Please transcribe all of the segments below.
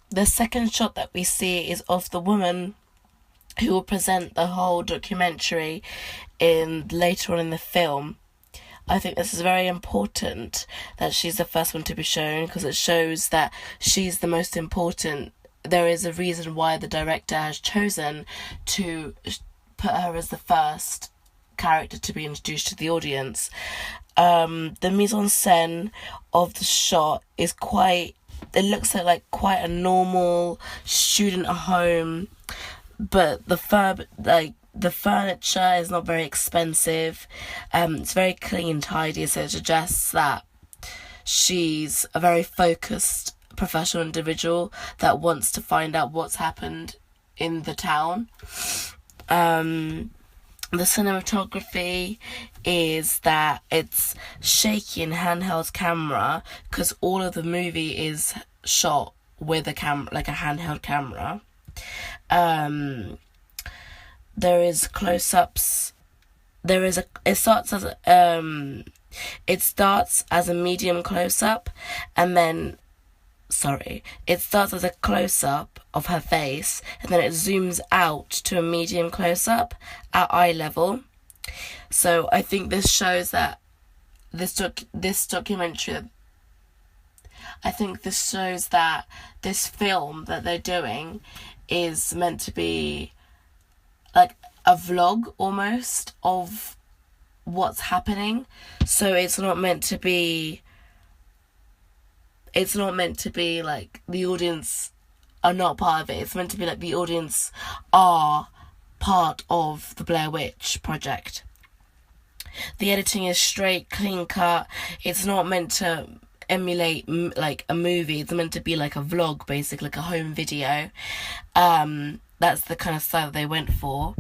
The second shot that we see is of the woman who will present the whole documentary in later on in the film. I think this is very important that she's the first one to be shown because it shows that she's the most important. There is a reason why the director has chosen to put her as the first character to be introduced to the audience. The mise en scène of the shot is quite. It looks like quite a normal student home, but the furniture is not very expensive. It's very clean, tidy, so it suggests that she's a very focused professional individual that wants to find out what's happened in the town. The cinematography is that it's shaky and handheld camera because all of the movie is shot with a like a handheld camera. There is close-ups. There is a. It starts as a medium close-up, and then it starts as a close-up of her face, and then it zooms out to a medium close-up at eye level. So I think this shows that this documentary. I think this shows that this film that they're doing is meant to be like a vlog almost of what's happening. So it's not meant to be like the audience are not part of it. It's meant to be like the audience are part of the Blair Witch Project. The editing is straight, clean cut. It's not meant to emulate like a movie. It's meant to be like a vlog, basically, like a home video. That's the kind of style they went for.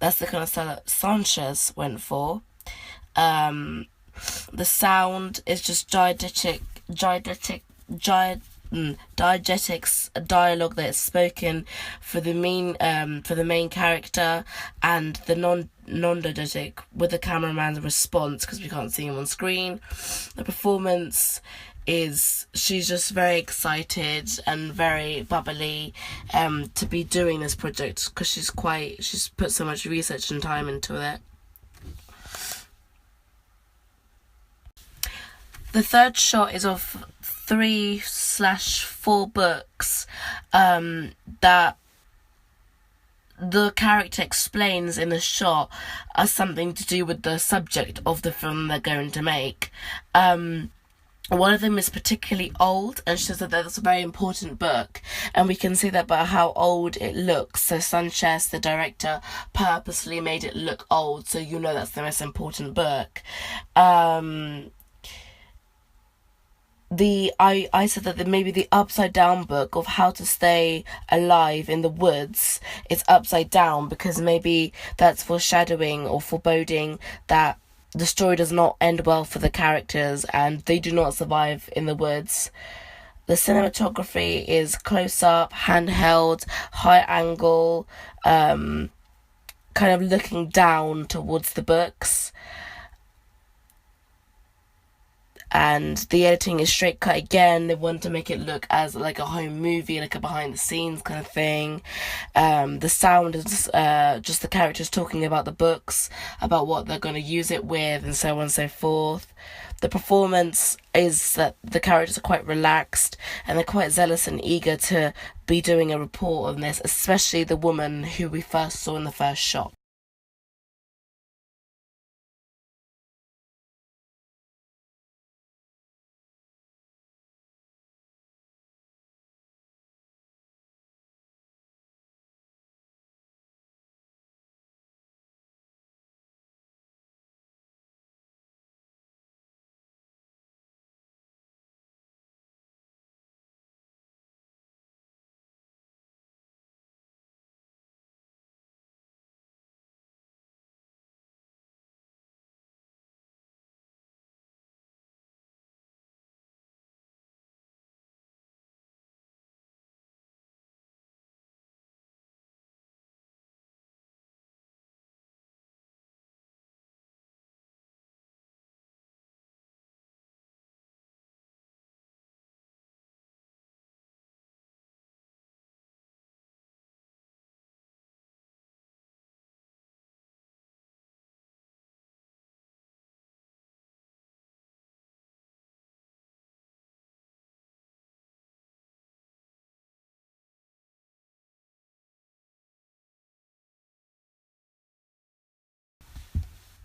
That's the kind of style that Sanchez went for. The sound is just diegetic dialogue that is spoken for the main character, and the non-diegetic with the cameraman's response because we can't see him on screen. The performance is she's just very excited and very bubbly to be doing this project because she's put so much research and time into it. The third shot is of 3/4 books that the character explains in the shot as something to do with the subject of the film they're going to make. One of them is particularly old, and she says that that's a very important book, and we can see that by how old it looks. So Sanchez, the director, purposely made it look old, so you know that's the most important book. I said that maybe the upside down book of how to stay alive in the woods is upside down because maybe that's foreshadowing or foreboding that the story does not end well for the characters and they do not survive in the woods. The cinematography is close up, handheld, high angle, kind of looking down towards the books. And the editing is straight cut again. They want to make it look as like a home movie, like a behind the scenes kind of thing. The sound is just the characters talking about the books, about what they're going to use it with, and so on and so forth. The performance is that the characters are quite relaxed and they're quite zealous and eager to be doing a report on this, especially the woman who we first saw in the first shot.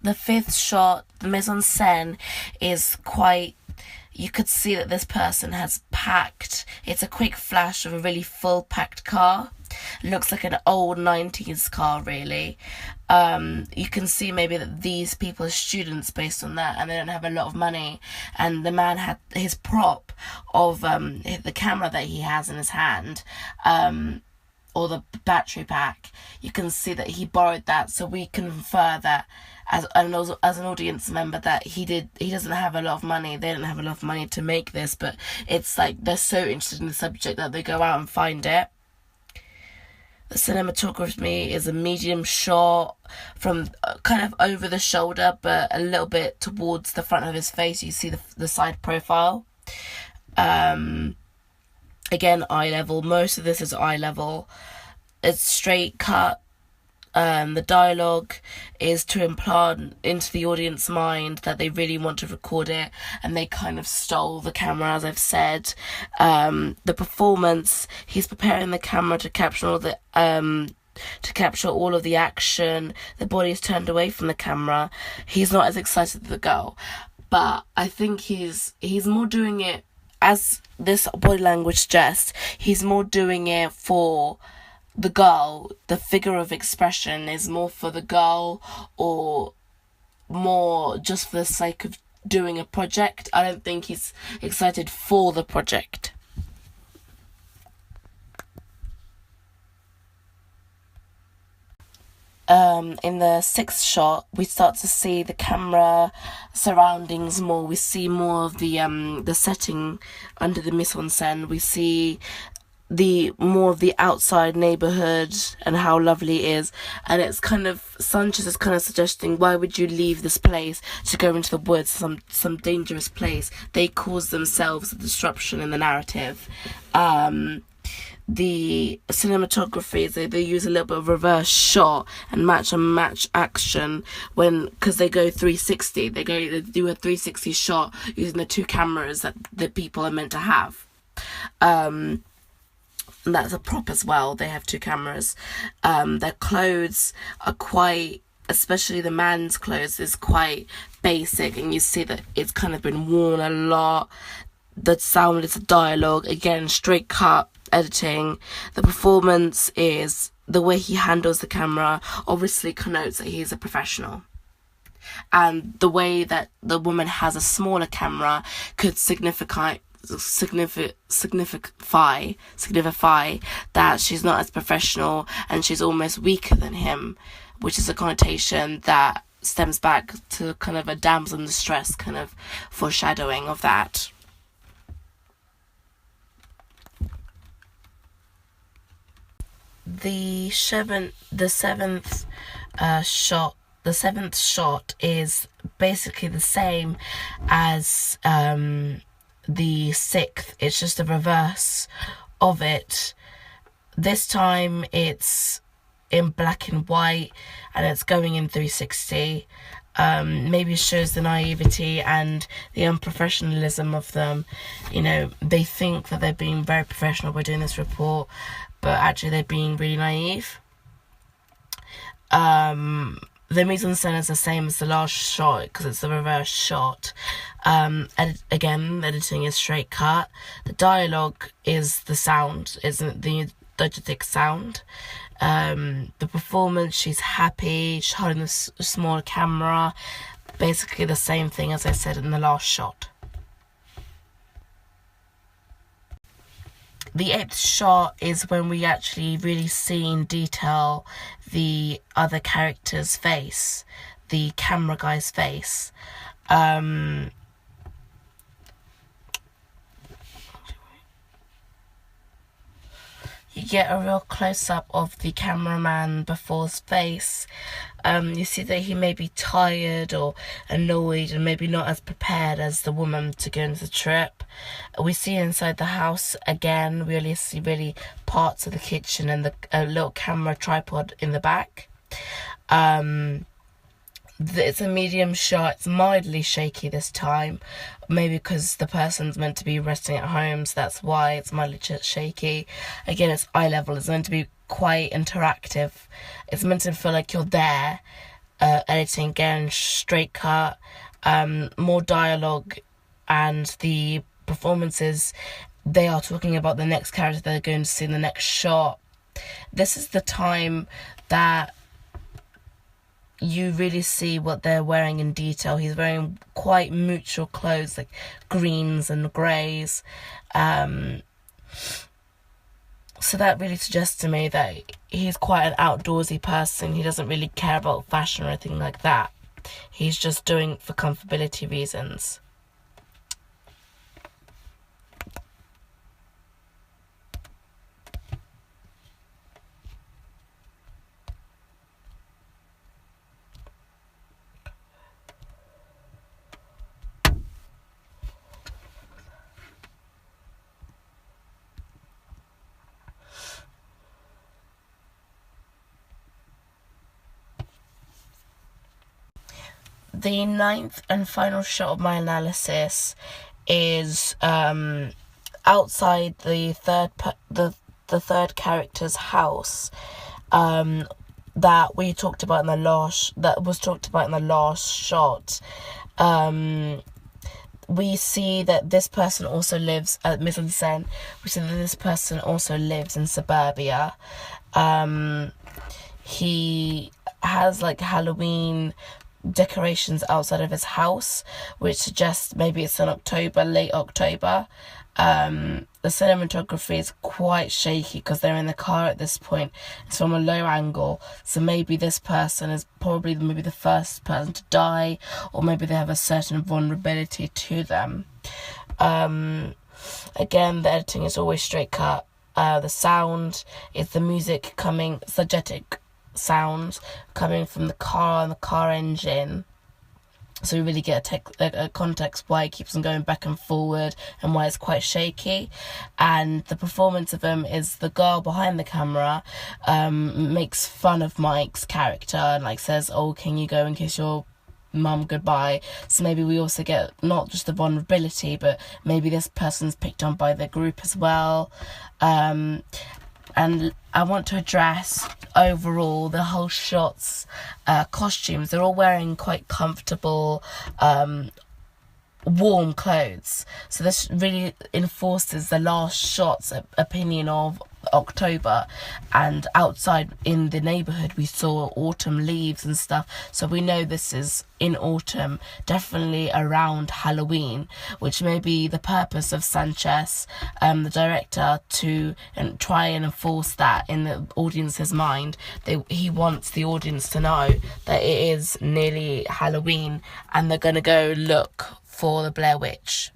The fifth shot, the mise en scène, is quite. You could see that this person has packed. It's a quick flash of a really full packed car. It looks like an old 90s car, really. You can see maybe that these people are students based on that, and they don't have a lot of money. And the man had his prop of the camera that he has in his hand, or the battery pack. You can see that he borrowed that, so we can infer that as an audience member that he doesn't have a lot of money. They didn't have a lot of money to make this, but it's like they're so interested in the subject that they go out and find it. The cinematography is a medium shot from kind of over the shoulder, but a little bit towards the front of his face. You see the side profile. Again, eye level. Most of this is eye level. It's straight cut. The dialogue is to implant into the audience mind that they really want to record it, and they kind of stole the camera, as I've said. The performance, he's preparing the camera to capture all of the action. The body is turned away from the camera. He's not as excited as the girl, but I think he's more doing it, as this body language suggests, he's more doing it for the girl. The figure of expression is more for the girl, or more just for the sake of doing a project. I don't think he's excited for the project. In the sixth shot, we start to see the camera surroundings more. We see more of the setting under the mise en scène. We see more of the outside neighborhood and how lovely it is, and it's kind of, Sanchez is kind of suggesting, why would you leave this place to go into the woods, some dangerous place? They cause themselves a disruption in the narrative. The cinematography, they use a little bit of reverse shot and match action because they go 360. They do a 360 shot using the two cameras that the people are meant to have. And that's a prop as well. They have two cameras. Their clothes are quite, especially the man's clothes, is quite basic, and you see that it's kind of been worn a lot. The sound is a dialogue, again, straight cut editing. The performance is the way he handles the camera obviously connotes that he's a professional. And the way that the woman has a smaller camera could signify that she's not as professional and she's almost weaker than him, which is a connotation that stems back to kind of a damsel in distress kind of foreshadowing of that. The seventh shot is basically the same as the sixth. It's just a reverse of it. This time it's in black and white, and it's going in 360. Maybe shows the naivety and the unprofessionalism of them. You know, they think that they're being very professional by doing this report, but actually they're being really naive. The mise en scène is the same as the last shot because it's the reverse shot. Editing is straight cut. The dialogue is the sound, isn't the diegetic sound. The performance, she's happy, she's holding a small camera. Basically the same thing as I said in the last shot. The eighth shot is when we actually really see in detail the other character's face, the camera guy's face. You get a real close-up of the cameraman before's face. You see that he may be tired or annoyed and maybe not as prepared as the woman to go into the trip. We see inside the house again, really see parts of the kitchen and a little camera tripod in the back. It's a medium shot. It's mildly shaky this time, maybe because the person's meant to be resting at home, so that's why it's mildly shaky. Again, it's eye level. It's meant to be quite interactive. It's meant to feel like you're there, editing again, straight cut, more dialogue, and the performances. They are talking about the next character they're going to see in the next shot. This is the time that you really see what they're wearing in detail. He's wearing quite neutral clothes, like greens and greys. So that really suggests to me that he's quite an outdoorsy person. He doesn't really care about fashion or anything like that. He's just doing it for comfortability reasons. The ninth and final shot of my analysis is outside the third character's house, that we talked about in the last shot. We see that this person also lives at mise en scène. We see that this person also lives in suburbia. He has like Halloween decorations outside of his house, which suggests maybe it's in October, late October. The cinematography is quite shaky because they're in the car at this point. It's from a low angle, so maybe this person is probably maybe the first person to die, or maybe they have a certain vulnerability to them. Again, the editing is always straight cut. The sound is the music coming, diegetic sound coming from the car and the car engine, so we really get a context why it keeps on going back and forward and why it's quite shaky. And the performance of him is the girl behind the camera makes fun of Mike's character and like says, "Oh, can you go and kiss your mum goodbye?" So maybe we also get not just the vulnerability, but maybe this person's picked on by the group as well. And I want to address overall the whole shot's costumes. They're all wearing quite comfortable, warm clothes. So this really enforces the last shot's opinion of October. And outside in the neighbourhood we saw autumn leaves and stuff, so we know this is in autumn, definitely around Halloween, which may be the purpose of Sanchez, the director, to try and enforce that in the audience's mind. He wants the audience to know that it is nearly Halloween and they're going to go look for the Blair Witch.